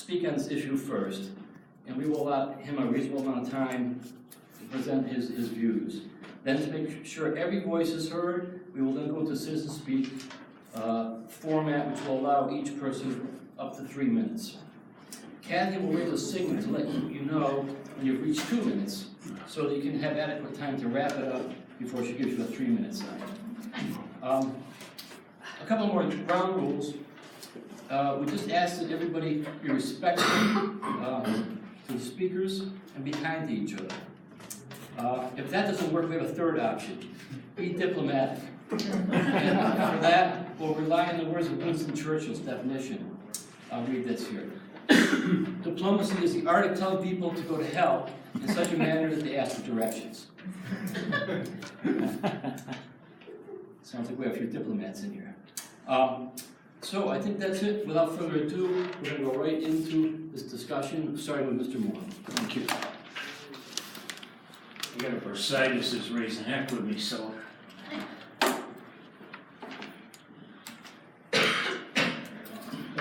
speak on this issue first, and we will allow him a reasonable amount of time to present his views. Then, to make sure every voice is heard, we will then go to citizen speak format, which will allow each person up to 3 minutes. Kathy will raise a signal to let you know when you've reached 2 minutes, so that you can have adequate time to wrap it up before she gives you a 3-minute sign. A couple more ground rules. We just ask that everybody be respectful to the speakers and be kind to each other. If that doesn't work, we have a third option. Be diplomatic. And for that, we'll rely on the words of Winston Churchill's definition. I'll read this here. Diplomacy is the art of telling people to go to hell in such a manner that they ask for directions. Sounds like we have a few diplomats in here. So I think that's it. Without further ado, we're going to go right into this discussion, starting with Mr. Moore. Thank you. I got a bursitis is raising heck with me, so.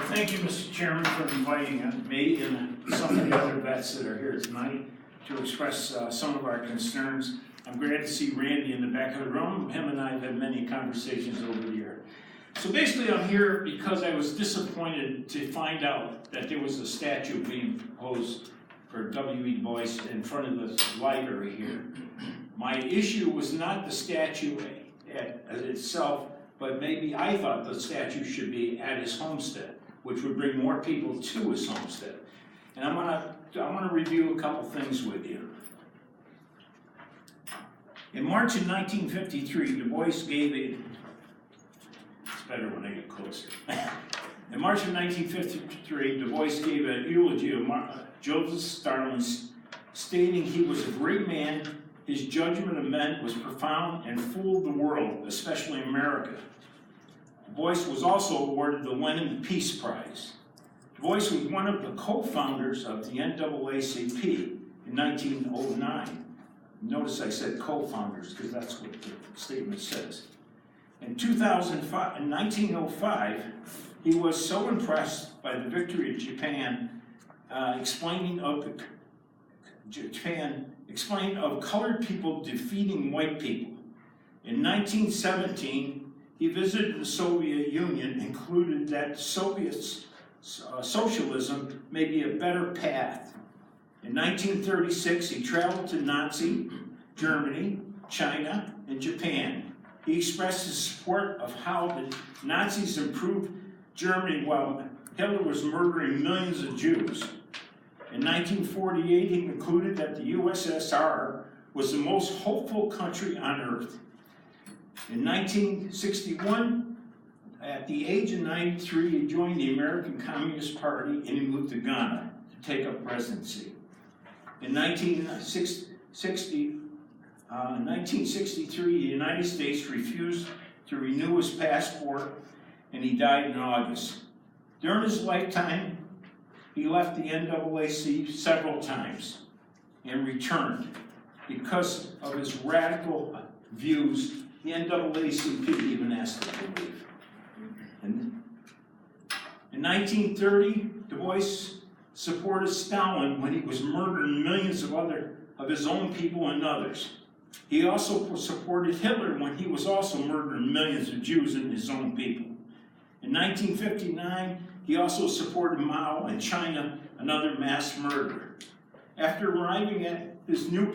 Thank you, Mr. Chairman, for inviting me and some of the other vets that are here tonight to express some of our concerns. I'm glad to see Randy in the back of the room. Him and I have had many conversations over the year. So basically, I'm here because I was disappointed to find out that there was a statue being proposed for W.E.B. Bois in front of the library here. My issue was not the statue itself, but maybe I thought the statue should be at his homestead, which would bring more people to his homestead. And I want to review a couple things with you. In March of 1953, Du Bois gave a, it's better when I get closer. In March of 1953, Du Bois gave a eulogy of Joseph Stalin, stating he was a great man, his judgment of men was profound and fooled the world, especially America. Du Bois was also awarded the Lenin Peace Prize. Du Bois was one of the co-founders of the NAACP in 1909. Notice I said co-founders because that's what the statement says. In 1905, he was so impressed by the victory of Japan, explaining of colored people defeating white people. In 1917, he visited the Soviet Union and concluded that Soviets socialism may be a better path. In 1936, he traveled to Nazi Germany, China, and Japan. He expressed his support of how the Nazis improved Germany while Hitler was murdering millions of Jews. In 1948, he concluded that the USSR was the most hopeful country on earth. In 1961, at the age of 93, he joined the American Communist Party and he moved to Ghana to take up residency. In 1963, the United States refused to renew his passport and he died in August. During his lifetime, he left the NAACP several times and returned. Because of his radical views, the NAACP even asked him to leave. And in 1930, Du Bois supported Stalin when he was murdering millions of his own people and others. He also supported Hitler when he was also murdering millions of Jews and his own people. In 1959, he also supported Mao in China, another mass murderer. After arriving at his new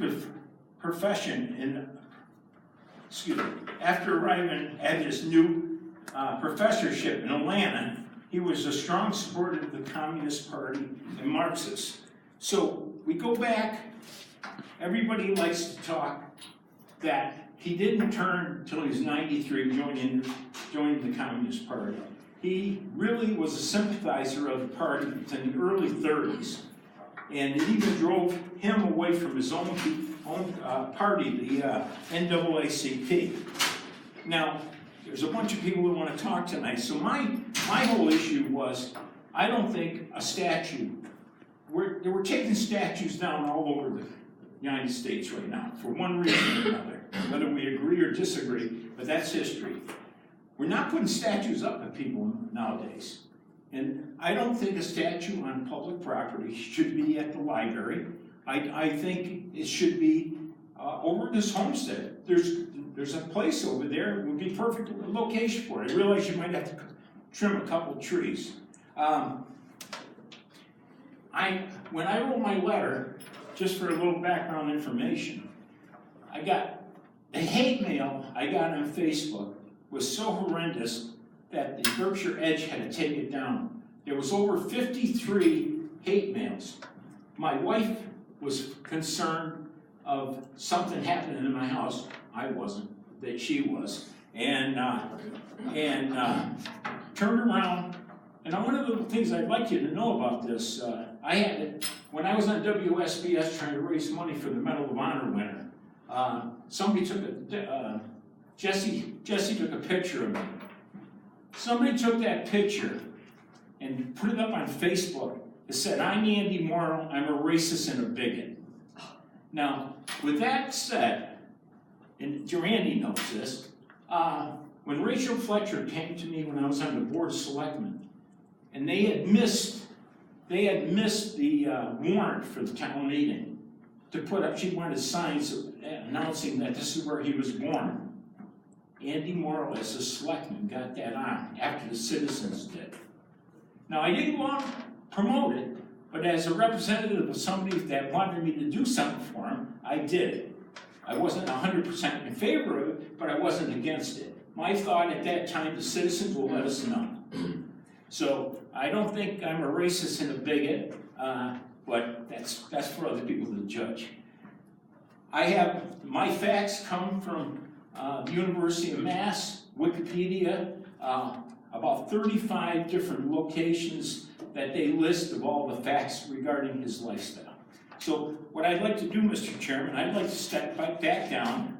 professorship in Atlanta, he was a strong supporter of the Communist Party and Marxists. So we go back, everybody likes to talk that he didn't turn until he was 93, joining the Communist Party. He really was a sympathizer of the party in the early 30s, and it even drove him away from his own party, the NAACP. Now, there's a bunch of people who want to talk tonight, so my whole issue was, I don't think a statue, we're taking statues down all over the United States right now, for one reason or another, whether we agree or disagree, but that's history. We're not putting statues up of people nowadays. And I don't think a statue on public property should be at the library. I think it should be over at this homestead. There's a place over there, it would be perfect location for it. I realize you might have to trim a couple trees. When I wrote my letter, just for a little background information, I got the hate mail I got on Facebook was so horrendous that the Berkshire Edge had to take it down. There was over 53 hate mails. My wife was concerned of something happening in my house. I wasn't, that she was. And turned around, and one of the things I'd like you to know about this, when I was on WSBS trying to raise money for the Medal of Honor winner, somebody took Jesse took a picture of me. Somebody took that picture and put it up on Facebook. It said, "I'm Andy Morrow, I'm a racist and a bigot." Now, with that said, and Randy knows this, when Rachel Fletcher came to me when I was on the Board of Selectmen, and they had missed the warrant for the town meeting to put up, she wanted signs announcing that this is where he was born. Andy Morrow, as a selectman, got that on after the citizens did. Now, I didn't want to promote it, but as a representative of somebody that wanted me to do something for him, I did. I wasn't 100% in favor of it, but I wasn't against it. My thought at that time, the citizens will let us know. So I don't think I'm a racist and a bigot, but that's for other people to judge. My facts come from the University of Mass, Wikipedia, about 35 different locations that they list of all the facts regarding his lifestyle. So what I'd like to do, Mr. Chairman, I'd like to step back down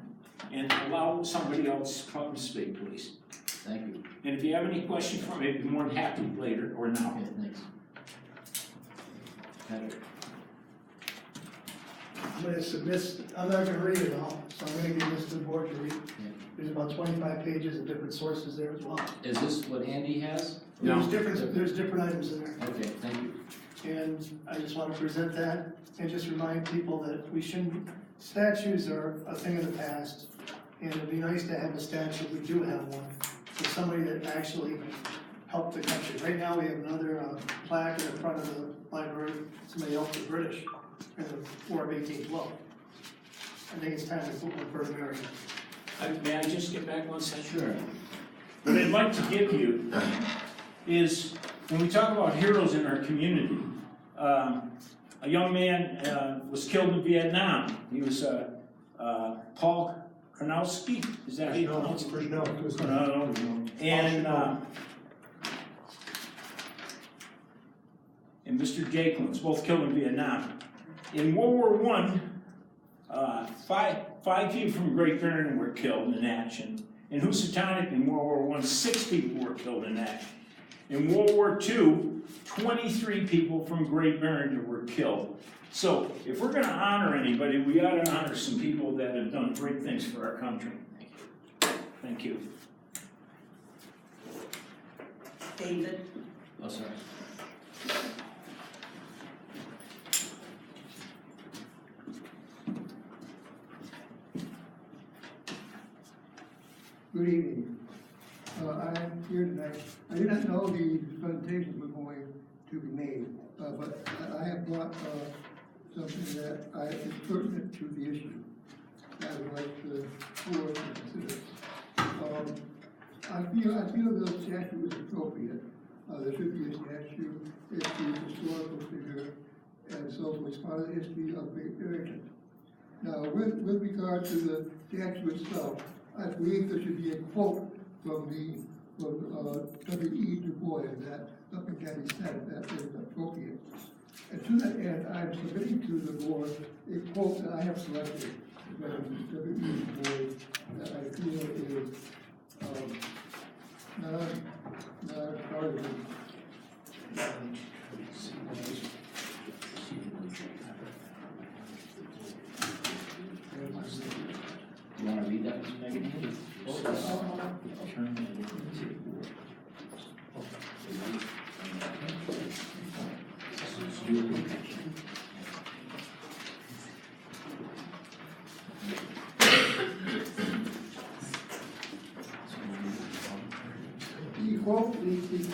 and allow somebody else to come and speak, please. Thank you. And if you have any questions for me, I'd be more than happy later or now. Okay, thanks. Patrick. I'm going to submit, I'm not going to read it all, so I'm going to give this to the board to read. Yeah. There's about 25 pages of different sources there as well. Is this what Andy has? There's different items in there. Okay, thank you. And I just want to present that and just remind people that we shouldn't, statues are a thing of the past. And it'd be nice to have a statue, we do have one, for somebody that actually helped the country. Right now, we have another plaque in the front of the library, somebody helped the British in the War of 1812. I think it's time to put one for America. May I just get back 1 second? Sure. What I'd like to give you is, when we talk about heroes in our community, a young man was killed in Vietnam. He was Paul Kronowski, is that how you pronounce it? And Mr. Jakelins, both killed in Vietnam. In World War I, five people from Great Barrington were killed in action. In Housatonic in World War I, 6 people were killed in action. In World War II, 23 people from Great Barrington were killed. So if we're going to honor anybody, we ought to honor some people that have done great things for our country. Thank you. David? Oh, sorry. Good evening. I'm here tonight. I did not know the presentation was going to be made, but I have brought something that is pertinent to the issue. I would like the board to consider. I feel the statute is appropriate. There should be a statute. It's the historical figure, and so it's part of the history of Great Barrington. Now, with regard to the statute itself, I believe there should be a quote from W.E.B. Bois that something can be said that is appropriate. And to that end, I'm submitting to the board a quote that I have selected from W.E.B. Bois that I feel is not partisan. You want to read that, Mr. Megan? The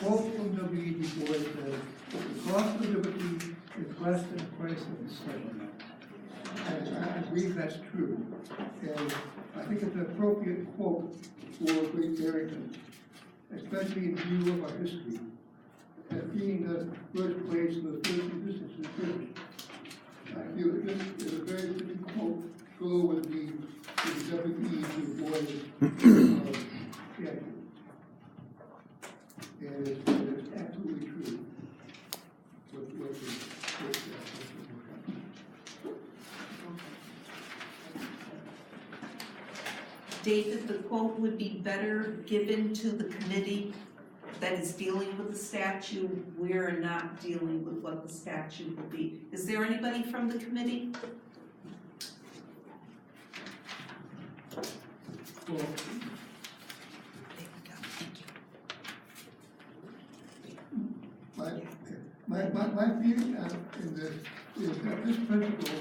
quote from W.E.B. Bois says, "The cost of liberty is less than the price of discussion." And I believe that's true. And I think it's an appropriate quote for Great Barrington, especially in view of our history, as being the birthplace of the first resistance to the British. I feel that this is a very fitting quote to go with the W.E.B. Bois statute. And it's absolutely true. David, the quote would be better given to the committee that is dealing with the statute. We're not dealing with what the statute will be. Is there anybody from the committee? Well, My feeling in this is that this principle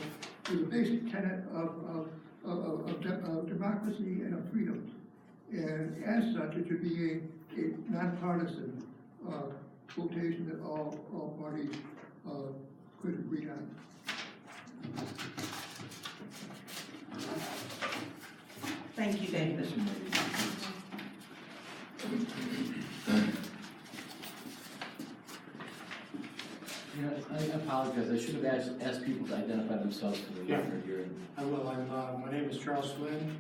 is a basic tenet of democracy and of freedom. And as such, it should be a nonpartisan quotation that all parties could agree on. Thank you, David. yeah, I apologize, I should have asked people to identify themselves for the record here. I will. My name is Charles Flynn.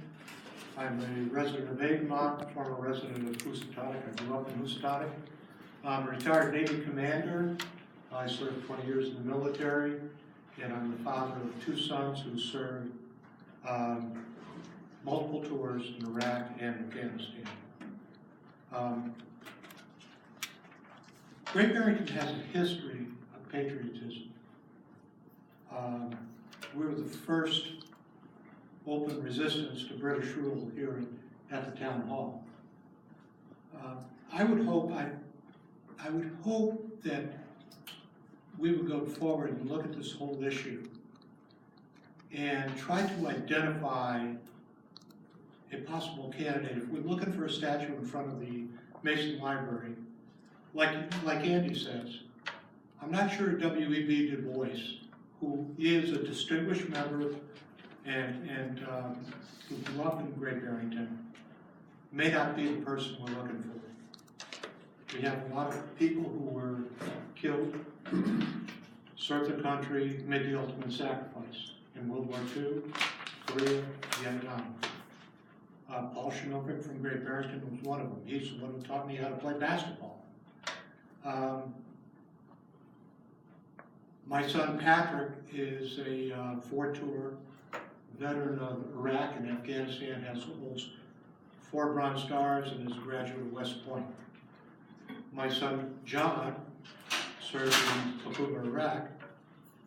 I'm a resident of Egmont, former resident of Housatonic. I grew up in Housatonic. I'm a retired Navy commander. I served 20 years in the military, and I'm the father of 2 sons who served multiple tours in Iraq and Afghanistan. Great Barrington has a history of patriotism. We were the first open resistance to British rule here at the town hall. I would hope that we would go forward and look at this whole issue and try to identify a possible candidate. If we're looking for a statue in front of the Mason Library, like Andy says, I'm not sure W.E.B. Du Bois, who is a distinguished member and who grew up in Great Barrington, may not be the person we're looking for. We have a lot of people who were killed, served the country, made the ultimate sacrifice in World War II, Korea, Vietnam. Paul Shinovic from Great Barrington was one of them. He's the one who taught me how to play basketball. My son Patrick is a 4-tour veteran of Iraq and Afghanistan, holds 4 Bronze Stars and is a graduate of West Point. My son John served in Takuba, Iraq,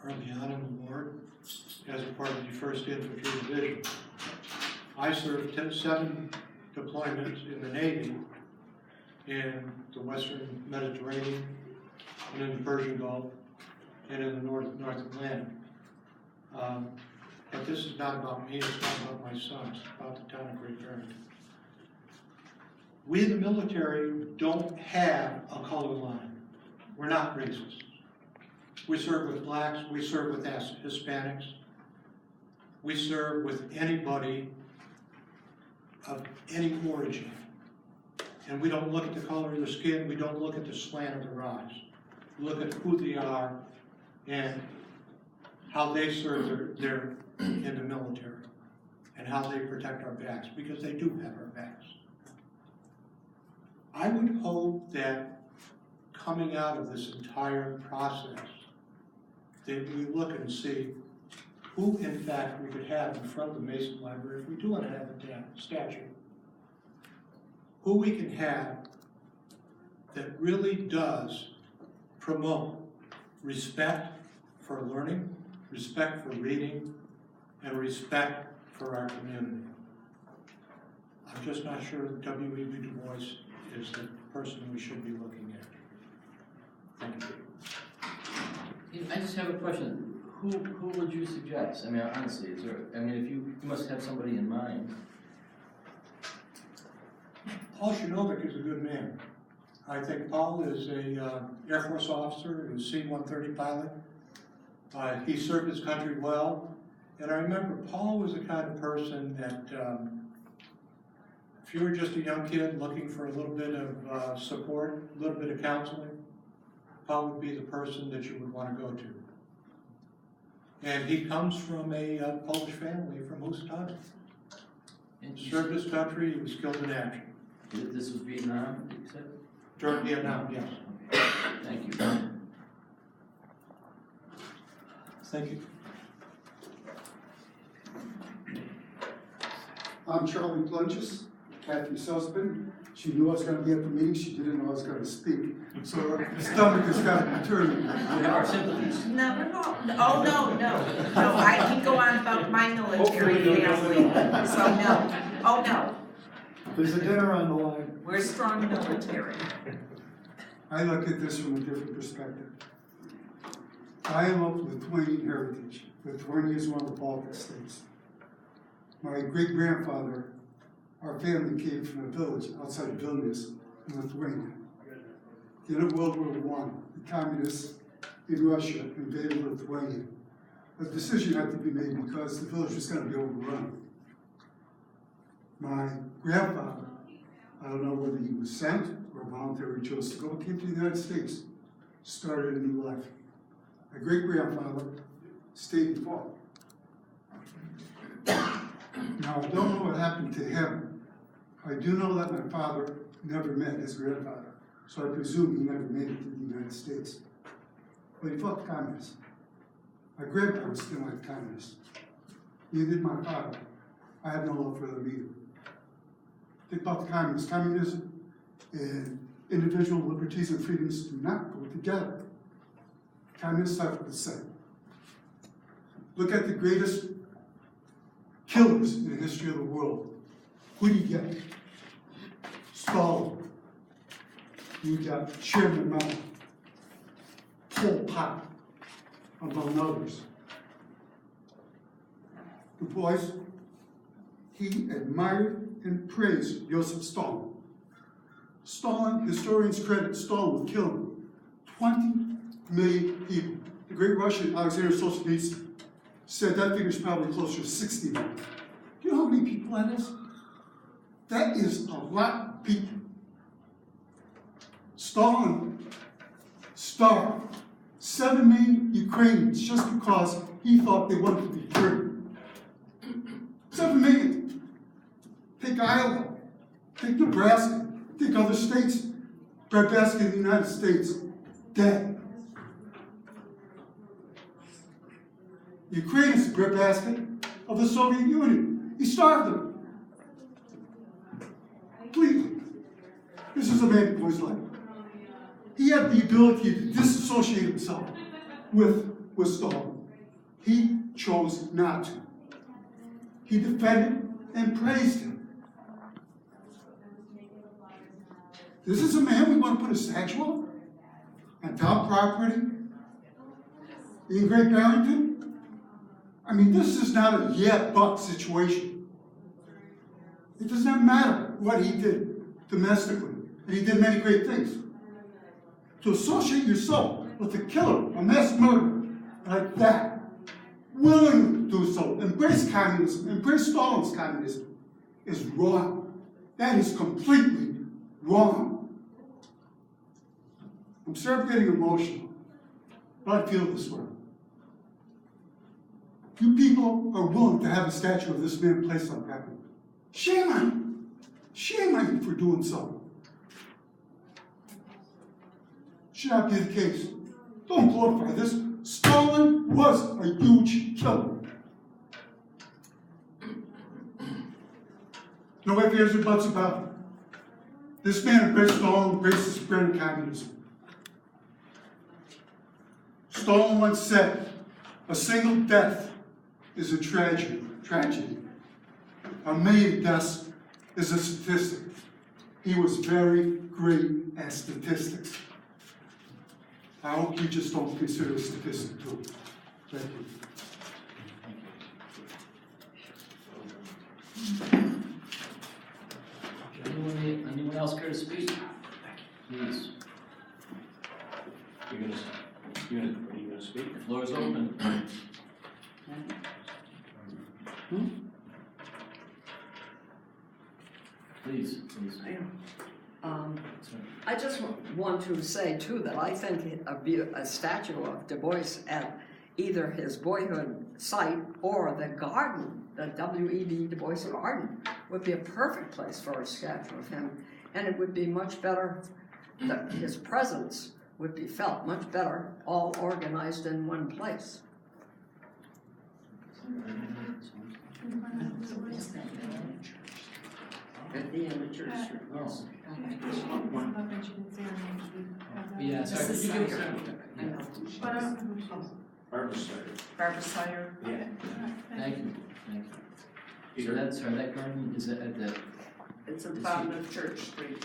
early on in the war as a part of the 1st Infantry Division. I served 7 deployments in the Navy in the Western Mediterranean and in the Persian Gulf and in the North Atlantic. But this is not about me, it's not about my sons, it's about the town of Great Barrington. We in the military don't have a color line. We're not racist. We serve with blacks, we serve with Hispanics, we serve with anybody of any origin. And we don't look at the color of their skin, we don't look at the slant of their eyes. We look at who they are and how they serve their in the military and how they protect our backs, because they do have our backs. I would hope that coming out of this entire process, that we look and see who in fact we could have in front of the Mason Library if we do want to have a statue. Who we can have that really does promote respect for learning, respect for reading, and respect for our community. I'm just not sure that W.E.B. Du Bois is the person we should be looking at. Thank you. I just have a question. Who would you suggest? I mean, honestly, is there, I mean, if you must have somebody in mind. Paul Shinovic is a good man. I think Paul is a Air Force officer, a C-130 pilot. He served his country well. And I remember Paul was the kind of person that if you were just a young kid looking for a little bit of support, a little bit of counseling, Paul would be the person that you would want to go to. And he comes from a Polish family from Houston. Served his country, he was killed in action. This was Vietnam, you said? During Vietnam, yes. Okay. Thank you. Thank you. I'm Charlie Plunges, Kathy's husband. She knew I was gonna be at the meeting, she didn't know I was gonna speak. So her stomach is kind of turning. We have our sympathies. No, I can go on about my military family, so no, oh no, There's a dinner on the line. we're strong military. I look at this from a different perspective. I am of Lithuanian heritage. Lithuania is one of the Baltic states. My great-grandfather, our family came from a village outside of Vilnius in Lithuania. At the end of World War I, the communists in Russia invaded Lithuania. A decision had to be made because the village was going to be overrun. My grandfather, I don't know whether he was sent or voluntarily chose to go, came to the United States, started a new life. My great-grandfather stayed and fought. Now, I don't know what happened to him. I do know that my father never met his grandfather, so I presume he never made it to the United States. But he fought the communists. My grandparents didn't like the communists. Neither did my father. I have no love for them either. Think about the communists. Communism and individual liberties and freedoms do not go together. Communists have the same. Look at the greatest killers in the history of the world. Who do you get? Stalin. You got Chairman Mao, Pol Pot, among others. Du Bois, he admired and praised Joseph Stalin. Stalin, historians credit Stalin with killing 20 million people. The great Russian Alexander Solzhenitsyn said that figure is probably closer to 60 million. Do you know how many people that is? That is a lot of people. Stalin starved 7 million Ukrainians just because he thought they wanted to be free. 7 million. Take Iowa, take Nebraska, take other states. Breadbasket in the United States, dead. Ukraine is the breadbasket of the Soviet Union. He starved them. Completely. This is a man who was like, he had the ability to disassociate himself with Stalin. He chose not to. He defended and praised him. This is a man we want to put a statue of on top property in Great Barrington. I mean, this is not a yeah-but situation. It does not matter what he did domestically, and he did many great things. To associate yourself with a killer, a mass murderer like that, willingly do so, embrace communism, embrace Stalin's communism, is wrong. That is completely wrong. I'm sorry for getting emotional, but I feel this way. You people are willing to have a statue of this man placed on property. Shame on you. Shame on you for doing so. Should not be the case. Don't glorify this. Stalin was a huge killer. No ifs or buts about it. This man embraced Stalin, embraced the spread of communism. Stalin once said, a single death is a tragedy. A million deaths is a statistic. He was very great at statistics. I hope you just don't consider a statistic too. Thank you. Anyone else care to speak? Please, Are you gonna speak? the floor is open. Please. I just want to say too that I think a statue of Du Bois at either his boyhood site or the garden, the W.E.B. Du Bois Garden, would be a perfect place for a statue of him. And it would be much better, that his presence would be felt much better, all organized in one place. At the end of Church Street. Oh. Yeah. Yeah, sorry, could you give us I know. Barbara Snyder. Barbara Snyder. Yeah. Thank you. So that garden is at the, It's at the bottom of Church Street,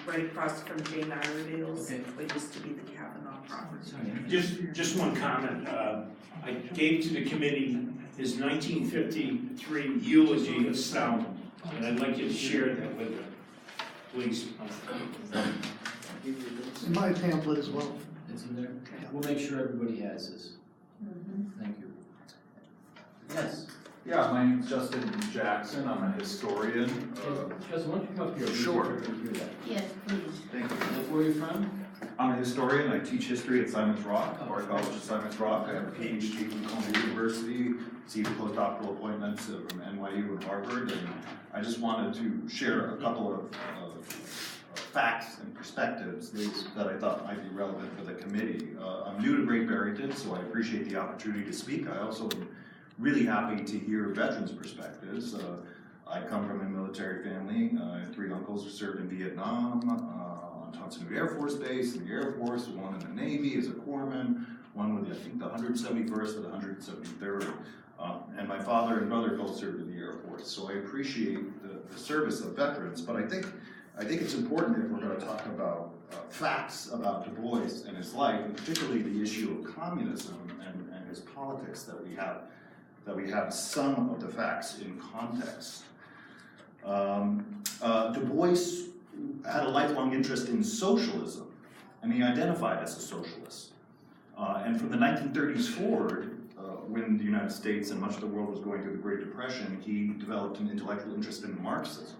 right across from Jane Iredale's. Okay. It used to be the Kavanaugh property. sorry. Just one comment. I gave to the committee his 1953 eulogy of Stalin, and I'd like you to share that with them, please. In my pamphlet as well. It's in there? We'll make sure everybody has this. Thank you. Yes. Yeah, my name's Justin Jackson. I'm a historian. Justin, why don't you come up here? Sure. Yes, please. Thank you. Where are you from? I'm a historian. I teach history at Simon's Rock, or College of Simon's Rock. I have a PhD from Columbia University, received postdoctoral appointments from NYU and Harvard, and I just wanted to share a couple of facts and perspectives that I thought might be relevant for the committee. I'm new to Great Barrington, so I appreciate the opportunity to speak. I also am really happy to hear veterans' perspectives. I come from a military family. I have 3 uncles who served in Vietnam, on Tunson Air Force Base in the Air Force, one in the Navy as a corpsman, one with, I think, the 171st and the 173rd. And my father and brother both served in the Air Force. So I appreciate the service of veterans, but I think it's important if we're going to talk about facts about Du Bois and his life, and particularly the issue of communism and his politics, that we have some of the facts in context. Du Bois had a lifelong interest in socialism, and he identified as a socialist. And from the 1930s forward, when the United States and much of the world was going through the Great Depression, he developed an intellectual interest in Marxism.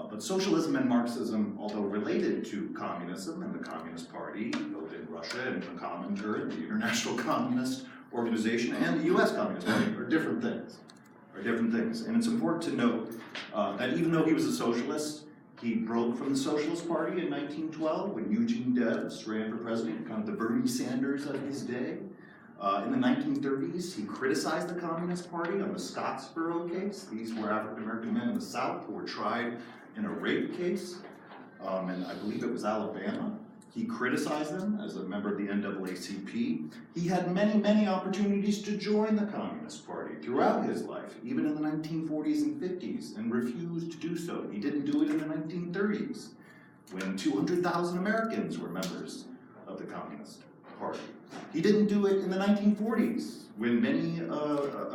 But socialism and Marxism, although related to communism and the Communist Party, both in Russia and the Comintern, the International Communist Organization, and the US Communist Party, are different things. And it's important to note that even though he was a socialist, he broke from the Socialist Party in 1912 when Eugene Debs ran for president, kind of the Bernie Sanders of his day. In the 1930s, he criticized the Communist Party on the Scottsboro case. These were African-American men in the South who were tried in a rape case, and I believe it was Alabama. He criticized them as a member of the NAACP. He had many, many opportunities to join the Communist Party throughout his life, even in the 1940s and 50s, and refused to do so. He didn't do it in the 1930s, when 200,000 Americans were members of the Communist Party. He didn't do it in the 1940s, when many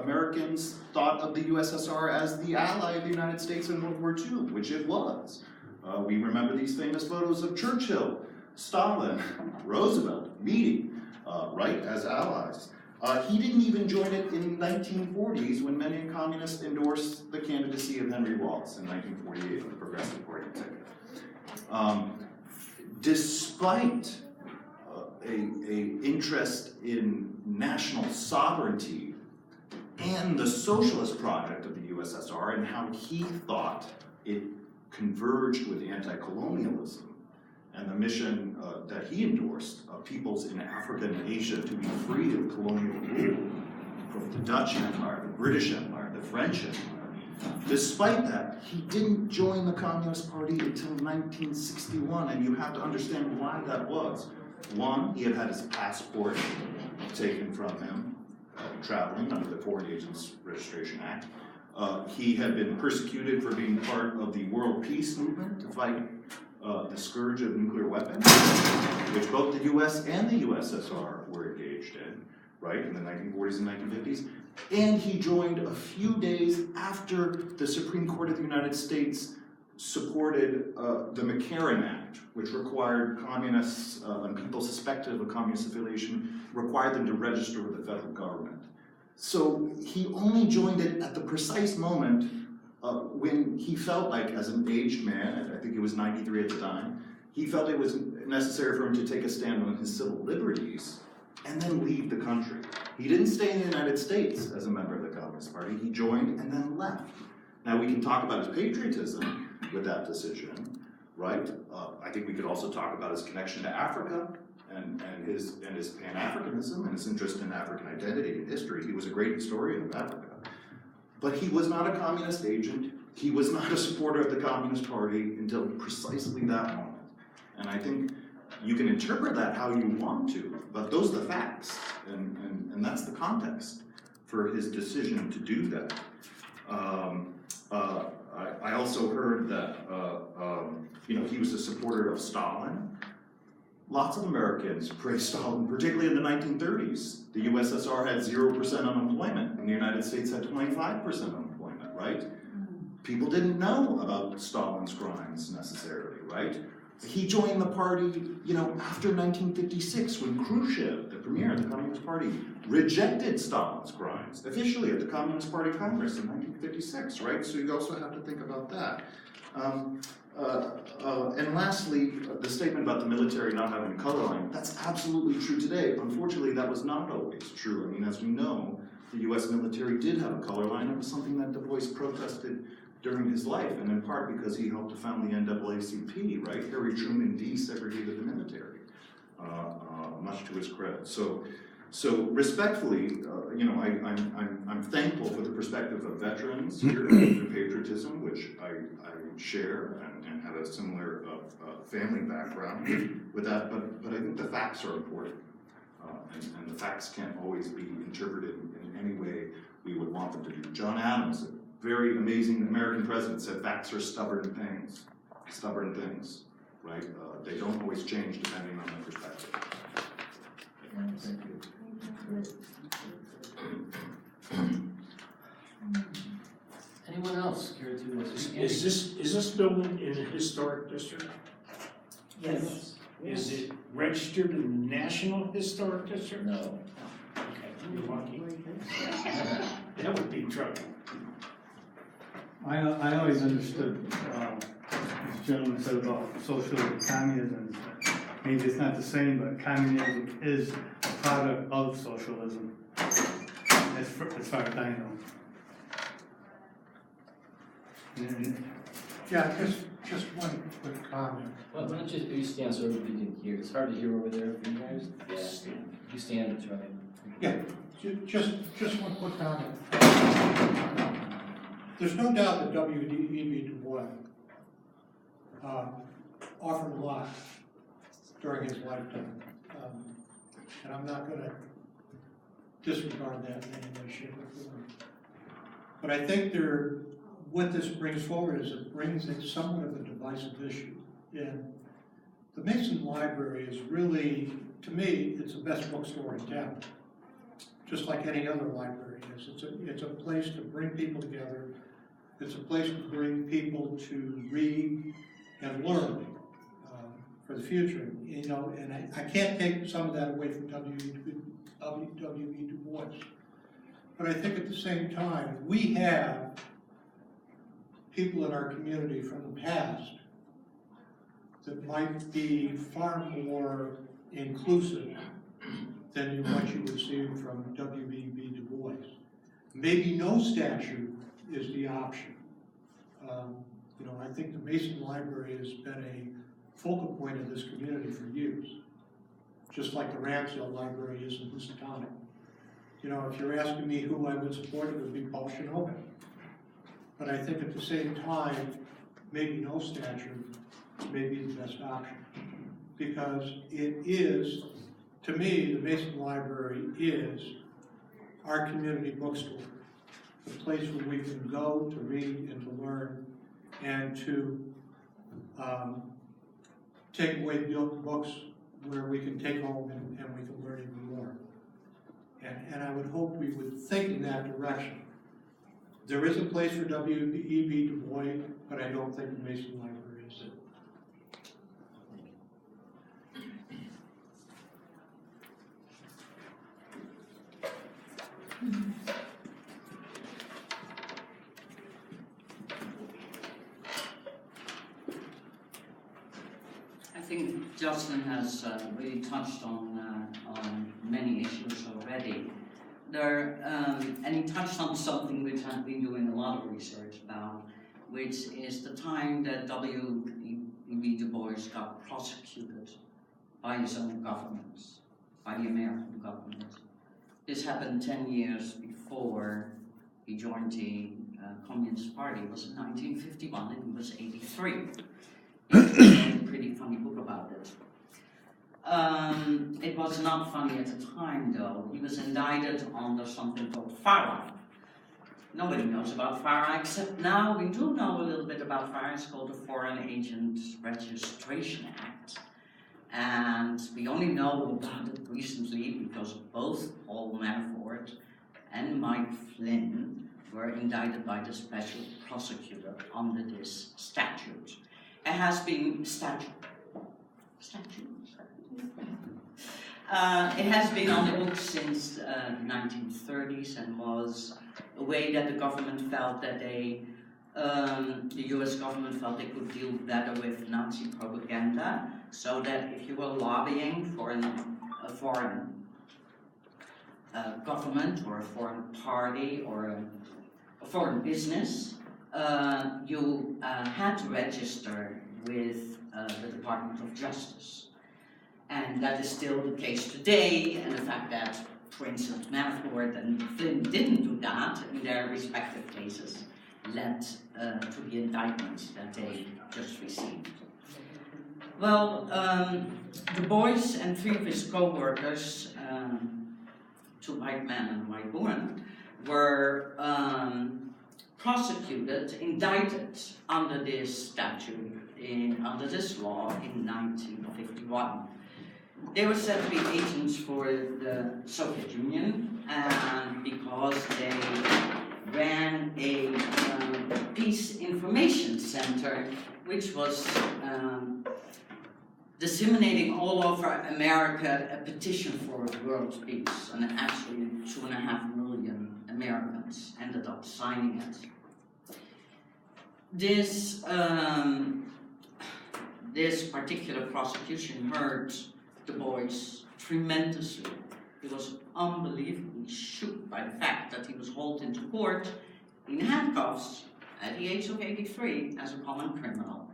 Americans thought of the USSR as the ally of the United States in World War II, which it was. We remember these famous photos of Churchill, Stalin, Roosevelt meeting, right, as allies. He didn't even join it in the 1940s when many communists endorsed the candidacy of Henry Wallace in 1948 on the Progressive Party ticket. Despite a interest in national sovereignty and the socialist project of the USSR and how he thought it converged with anti-colonialism and the mission that he endorsed of peoples in Africa and Asia to be free of colonial rule from the Dutch Empire, the British Empire, the French Empire. Despite that, he didn't join the Communist Party until 1961, and you have to understand why that was. One, he had had his passport taken from him, traveling under the Foreign Agents Registration Act. He had been persecuted for being part of the World Peace Movement to fight the scourge of nuclear weapons, which both the US and the USSR were engaged in, right, in the 1940s and 1950s. And he joined a few days after the Supreme Court of the United States supported the McCarran Act, which required communists and people suspected of a communist affiliation, required them to register with the federal government. So he only joined it at the precise moment when he felt like, as an aged man, I think he was 93 at the time, he felt it was necessary for him to take a stand on his civil liberties and then leave the country. He didn't stay in the United States as a member of the Communist Party. He joined and then left. Now we can talk about his patriotism with that decision, right? I think we could also talk about his connection to Africa and his Pan-Africanism and his interest in African identity and history. He was a great historian of Africa. But he was not a communist agent. He was not a supporter of the Communist Party until precisely that moment. And I think you can interpret that how you want to, but those are the facts, and that's the context for his decision to do that. I also heard that he was a supporter of Stalin. Lots of Americans praised Stalin, particularly in the 1930s. The USSR had 0% unemployment, and the United States had 25% unemployment, right? People didn't know about Stalin's crimes necessarily, right? He joined the party, after 1956, when Khrushchev, the premier of the Communist Party, rejected Stalin's crimes officially at the Communist Party Congress in 1956, right? So you also have to think about that. And lastly, the statement about the military not having a color line, that's absolutely true today. Unfortunately, that was not always true. I mean, as we know, the US military did have a color line. It was something that Du Bois protested during his life, and in part because he helped to found the NAACP, right? Harry Truman desegregated the military, much to his credit. So respectfully, I'm thankful for the perspective of veterans here, their patriotism, which I share and have a similar family background with that. But I think the facts are important, and the facts can't always be interpreted in any way we would want them to be. John Adams, a very amazing American president, said facts are stubborn things, right? They don't always change depending on the perspective. Thank you. Anyone else care to speak? Is this building in a historic district? Yes. Is it registered in the National Historic District? No. Okay, you're lucky. That would be trouble. I always understood, this gentleman said about socialism, communism, maybe it's not the same, but communism is a product of socialism, as far as I know. Yeah, just one quick comment. Why don't you stand so everybody can hear? It's hard to hear over there for you guys. Yeah, you stand, it's right. Yeah, just one quick comment. There's no doubt that W.E.B. Du Bois offered a lot during his lifetime. And I'm not going to disregard that in any way, shape, or form. But I think what this brings forward is it brings a somewhat of a divisive issue. And the Mason Library is really, to me, it's the best bookstore in town. Just like any other library is. It's a place to bring people together. It's a place to bring people to read and learn for the future. And I can't take some of that away from W.E. Du Bois. But I think at the same time, we have people in our community from the past that might be far more inclusive than what you would see from W.E.B. Du Bois. Maybe no statue is the option. I think the Mason Library has been a focal point of this community for years, just like the Ramsdale Library is in Housatonic. If you're asking me who I would support, it would be Paul Shinobi. But I think at the same time, maybe no statue may be the best option, because it is, to me, the Mason Library is our community bookstore, the place where we can go to read and to learn and to take away books where we can take home and we can learn even more. And I would hope we would think in that direction. There is a place for W.E.B. Du Bois, but I don't think the Mason Library is it. I think Justin has really touched on many issues already. And he touched on something which I've been doing a lot of research about, which is the time that W.E.B. Du Bois got prosecuted by his own government, by the American government. This happened 10 years before he joined the Communist Party. It was in 1951 and he was 83. He wrote a pretty funny book about it. It was not funny at the time though. He was indicted under something called FARA. Nobody knows about FARA except now we do know a little bit about FARA. It's called the Foreign Agent Registration Act. And we only know about it recently because both Paul Manafort and Mike Flynn were indicted by the special prosecutor under this statute. It has been it has been on the books since the 1930s and was a way that the government felt that the US government felt they could deal better with Nazi propaganda, so that if you were lobbying for a foreign government or a foreign party or a foreign business, you had to register with the Department of Justice. And that is still the case today, and the fact that, for instance, Manafort and Flynn didn't do that in their respective cases led to the indictments that they just received. Well, Du Bois and three of his co-workers, two white men and a white woman, were prosecuted, indicted under this statute, under this law in 1951. They were said to be agents for the Soviet Union, and because they ran a peace information center, which was disseminating all over America a petition for world peace, and actually 2.5 million Americans ended up signing it. This particular prosecution hurt Du Bois tremendously. He was unbelievably shook by the fact that he was hauled into court in handcuffs at the age of 83 as a common criminal.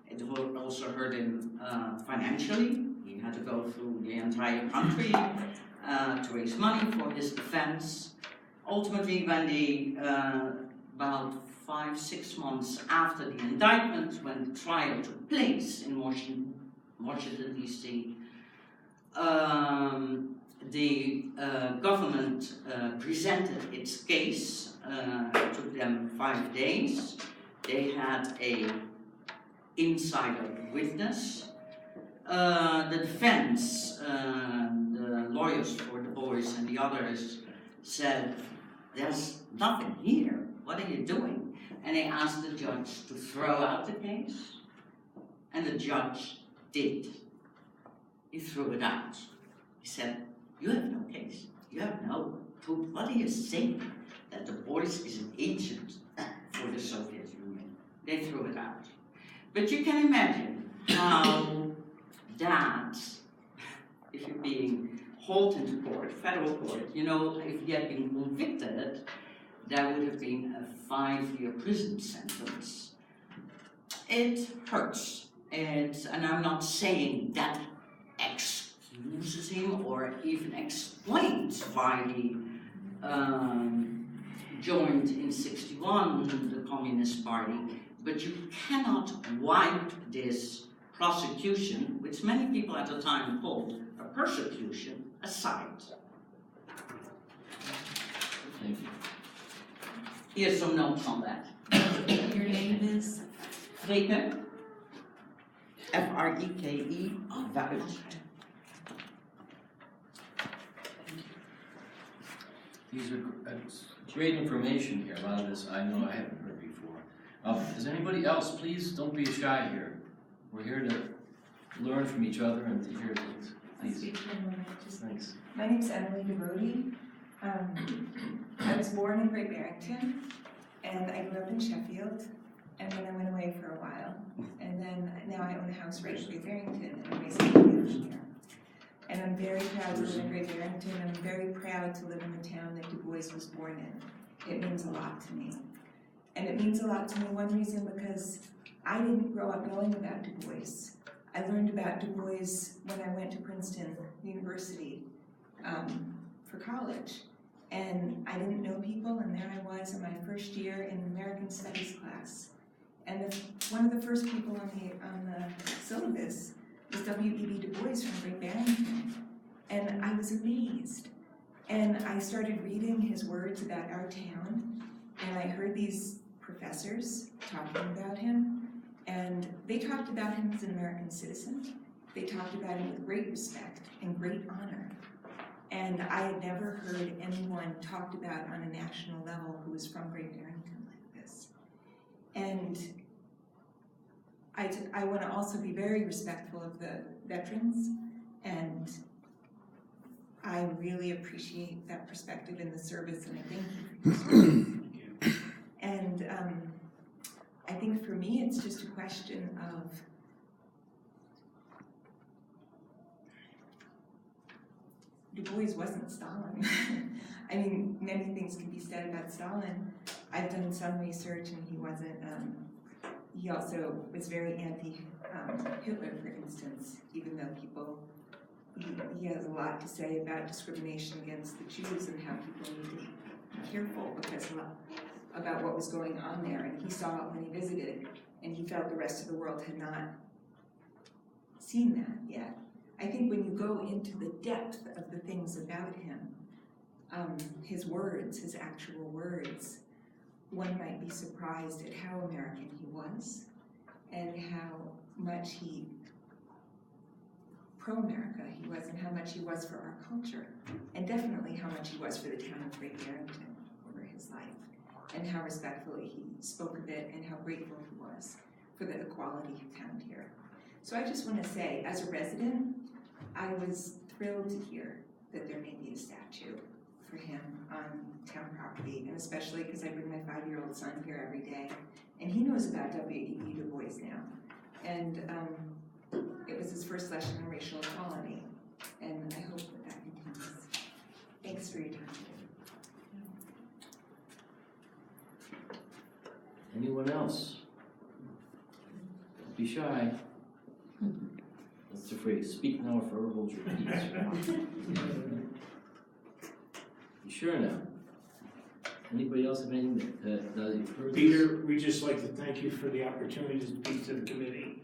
It also hurt him financially. He had to go through the entire country to raise money for his defense. Ultimately, when about 5-6 months after the indictment, when the trial took place in Washington, D.C., the government presented its case. It took them 5 days. They had a insider witness. The defense, the lawyers for Du Bois and the others said, "There's nothing here. What are you doing?" And they asked the judge to throw out the case, and the judge did. He threw it out. He said, "You have no case. You have no proof. What are you saying? That Du Bois is an agent for the Soviet Union." They threw it out. But you can imagine how that, if you're being hauled into court, federal court, you know, if he had been convicted, that would have been a 5-year prison sentence. It hurts. And I'm not saying that excuses him or even explains why he joined in '61 the Communist Party, but you cannot wipe this prosecution, which many people at the time called a persecution, aside. Thank you. Here's some notes on that. Your name is? Reke? F-R-E-K-E, vouch. These are great information here, a lot of this I know I haven't heard before. Is anybody else, please don't be shy here. We're here to learn from each other and to hear things. Please. Thanks. My name's Emily DeBrody. I was born in Great Barrington, and I grew up in Sheffield, and then I went away for a while. And then now I own a house right in Great Barrington, and I'm basically living here. And I'm very proud to live in Great Barrington, and I'm very proud to live in the town that Du Bois was born in. It means a lot to me. And it means a lot to me, one reason, because I didn't grow up knowing about Du Bois. I learned about Du Bois when I went to Princeton University for college. And I didn't know people, and there I was in my first year in American Studies class. And one of the first people on the syllabus was W.E.B. Du Bois from Great Barrington. And I was amazed. And I started reading his words about our town, and I heard these professors talking about him, and they talked about him as an American citizen. They talked about him with great respect and great honor. And I had never heard anyone talked about on a national level who was from Great Barrington like this. And I want to also be very respectful of the veterans, and I really appreciate that perspective in the service, and I thank you for your service. And I think for me, it's just a question of Du Bois wasn't Stalin. I mean, many things can be said about Stalin. I've done some research, and he wasn't. He also was very anti-Hitler, for instance, even though he has a lot to say about discrimination against the Jews and how people need to be careful because about what was going on there. And he saw it when he visited, and he felt the rest of the world had not seen that yet. I think when you go into the depth of the things about him, his words, his actual words, one might be surprised at how American he was and how much he pro-America he was, and how much he was for our culture, and definitely how much he was for the town of Great Barrington over his life, and how respectfully he spoke of it, and how grateful he was for the equality he found here. So I just want to say, as a resident, I was thrilled to hear that there may be a statue for him on town property, and especially because I bring my 5-year-old son here every day, and he knows about W.E.B. Du Bois now. And it was his first lesson in racial equality, and I hope that continues. Thanks for your time today. Anyone else? Don't be shy. That's the phrase, speak now or forever hold your peace. You sure now? Anybody else have anything that you've heard? Peter, we just like to thank you for the opportunity to speak to the committee.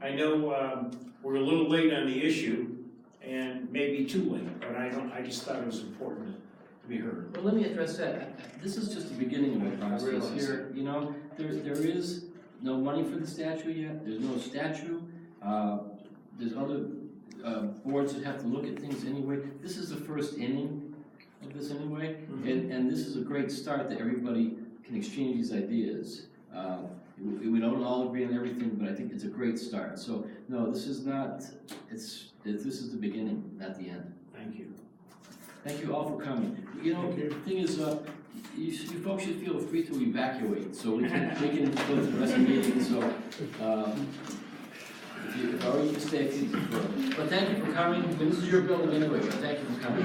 I know we're a little late on the issue, and maybe too late, but I just thought it was important to be heard. Well, let me address that. This is just the beginning of the process here. You know, there is no money for the statue yet. There's no statue. There's other boards that have to look at things anyway. This is the first inning of this anyway, and this is a great start that everybody can exchange these ideas. We don't all agree on everything, but I think it's a great start. So no, this is not. This is the beginning, not the end. Thank you. Thank you all for coming. You know, the thing is, you folks should feel free to evacuate, so we can go to the rest of the meeting. So, or you can stay if you prefer. But thank you for coming. This is your building anyway. But thank you for coming.